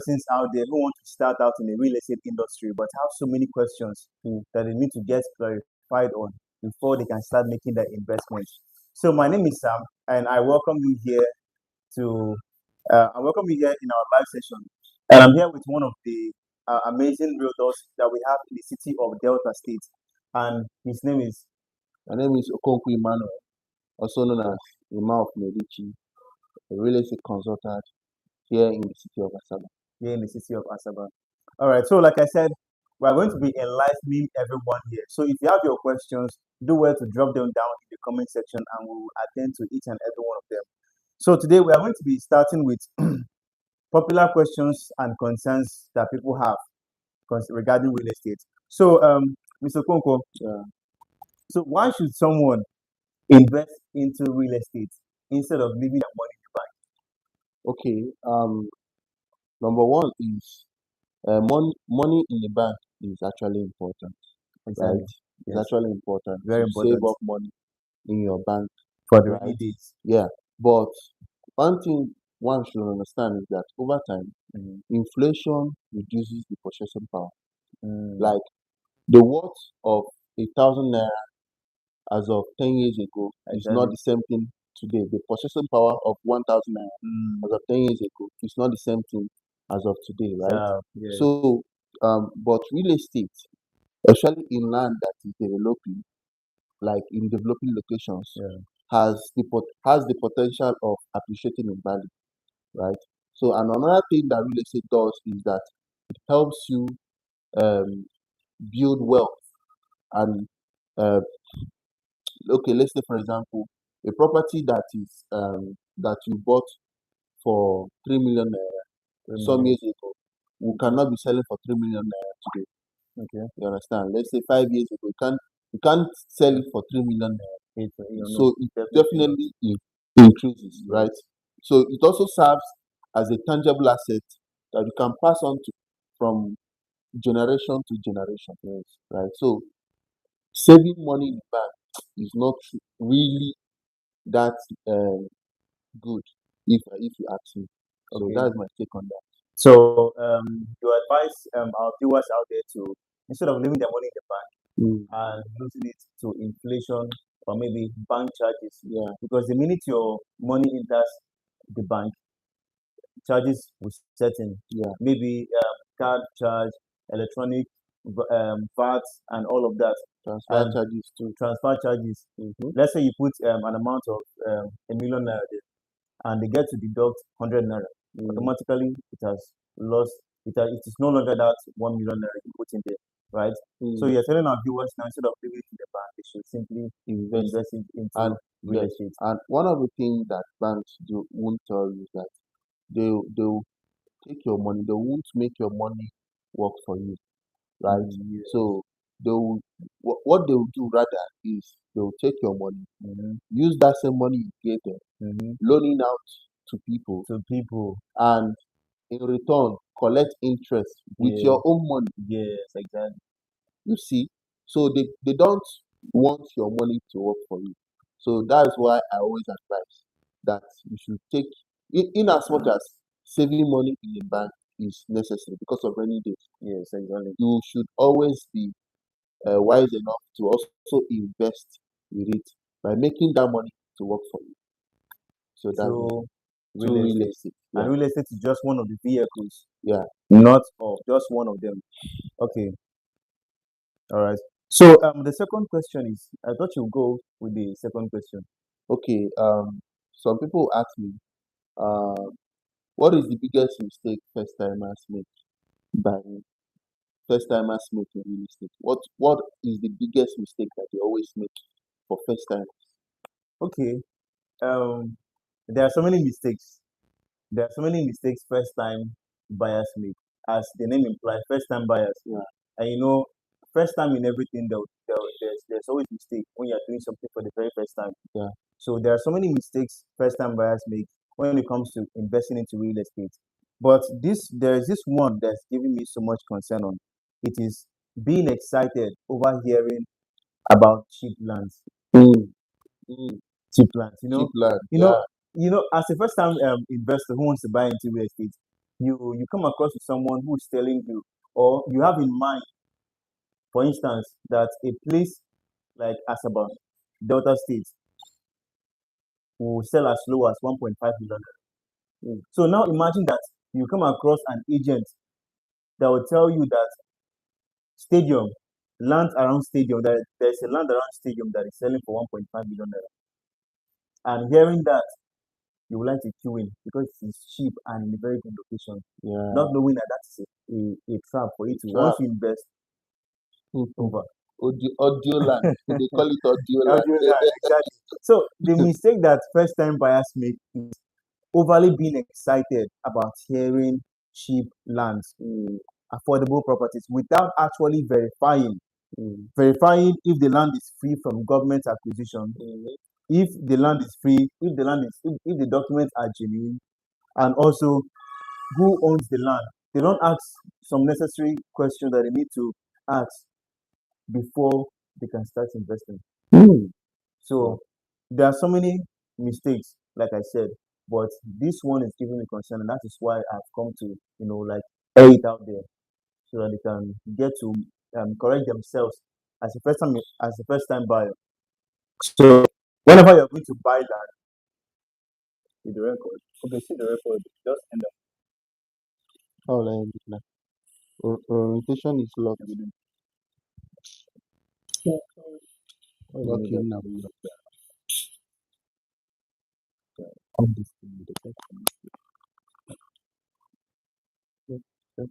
persons out there who want to start out in the real estate industry but have so many questions that they need to get clarified on before they can start making their investments. So my name is Sam, and to I welcome you here in our live session. And I'm here with one of the amazing realtors that we have in the city of Delta State, and his name is My name is Okonkwo Emmanuel, also known as Imam Benichi, a real estate consultant here in the city of Asaba. here in the city of Asaba. All right, so like I said, we are going to be enlightening everyone here. So if you have your questions, do well to drop them down in the comment section, and we will attend to each and every one of them. So today we are going to be starting with popular questions and concerns that people have regarding real estate. So, Mr. Konko, Yeah. so why should someone invest into real estate instead of leaving their money in the bank? Okay. Number one is money in the bank is actually important, right? Exactly. It's Yes, actually important very to save important up money in your bank, for the rainy right? days. Yeah. But one thing one should understand is that over time, Mhm. inflation reduces the purchasing power. Mm, Like the worth of 1,000 naira as of 10 years ago is not exactly. the same thing today. The purchasing power of 1,000 naira Mm, as of 10 years ago is not the same thing as of today, right? so, yes. So, but real estate, especially in land that is developing, like in developing locations, Yeah. has the potential of appreciating in value, right? So, and another thing that real estate does is that it helps you um, build wealth and uh, okay, let's say for example, a property that you bought for 3 million naira 3 million. some years ago, we cannot be selling for 3 million naira today. Okay. You understand? Let's say 5 years ago, you can't sell it for 3 million naira. No, So it definitely not. definitely increases, right? Yes. So it also serves as a tangible asset that you can pass on to from generation to generation, Yes. right? So saving money in the bank is not really that um, good if you ask me. So Okay. that's my take on that. So, your advice our viewers out there to instead of leaving their money in the bank Mm, and losing it to inflation or maybe bank charges, yeah, because the minute your money enters the bank, charges will set in. yeah, Maybe card charge, electronic VAT, and all of that, transfer and charges too. transfer charges. Mm-hmm. Let's say you put an amount of 1 million naira there, and they get to deduct 100 naira. Mm, Automatically, it has lost. It is no longer that 1 million naira you put in there, right? So mm, you're telling our viewers now instead of leaving it in the bank, they should simply invest invest it and into real yes, estate. and one of the things that banks do won't tell you is that they'll take your money. They won't make your money work for you, right? Yeah. So they'll what they'll do rather is they'll take your money, Mm-hmm. use that same money you gave them, Mm-hmm. loaning out to people, So people, and in return collect interest with yeah, your own money. yes, exactly. You see, so they don't want your money to work for you. So that's why I always advise that you should take in as much as saving money in the bank is necessary because of rainy days. Yes, exactly. You should always be wise enough to also invest with it by making that money to work for you. So that's it. Through real Through real estate. estate. And Yeah, real estate is just one of the vehicles, yeah. not all, just one of them. Okay, all right. So the second question is, I thought you go with the second question. Okay. Some people ask me, uh, what is the biggest mistake first timers make by first timers make in real estate? What is the biggest mistake that they always make for first time? Okay, um, there are so many mistakes. There are so many mistakes first time buyers make, as the name implies, first time buyers. Yeah, And first time in everything, there's always mistake when you're doing something for the very first time. yeah. So there are so many mistakes first time buyers make when it comes to investing into real estate. But there is this one that's giving me so much concern on. It is being excited over hearing about cheap lands. Mm, mm. Cheap lands. Cheap land. You know, Yeah, as a first time investor who wants to buy into real estate, you come across with someone who's telling you, or you have in mind, for instance, that a place like Asaba, Delta State, will sell as low as 1.5 million. So now imagine that you come across an agent that will tell you that stadium, land around stadium, that there's a land around stadium that is selling for 1.5 million naira. And hearing that, you would like to queue in because it's cheap and in a very good location, Yeah. not knowing that that's a trap for you to, once Trap. you invest, over. Audio land. They call it audio land. Audio land, exactly. So the mistake that first time buyers make is overly being excited about hearing cheap lands, affordable properties without actually verifying if the land is free from government acquisition, if the land is free, if the documents are genuine, and also who owns the land. They don't ask some necessary questions that they need to ask before they can start investing. So there are so many mistakes, like I said, but this one is giving me concern, and that is why I've come to, like, air it out there so that they can get to correct themselves as a first time buyer. So whenever you're going to buy land, see the record. Okay, see the record. Just end up All right. Orientation is locked. with Okay, now. the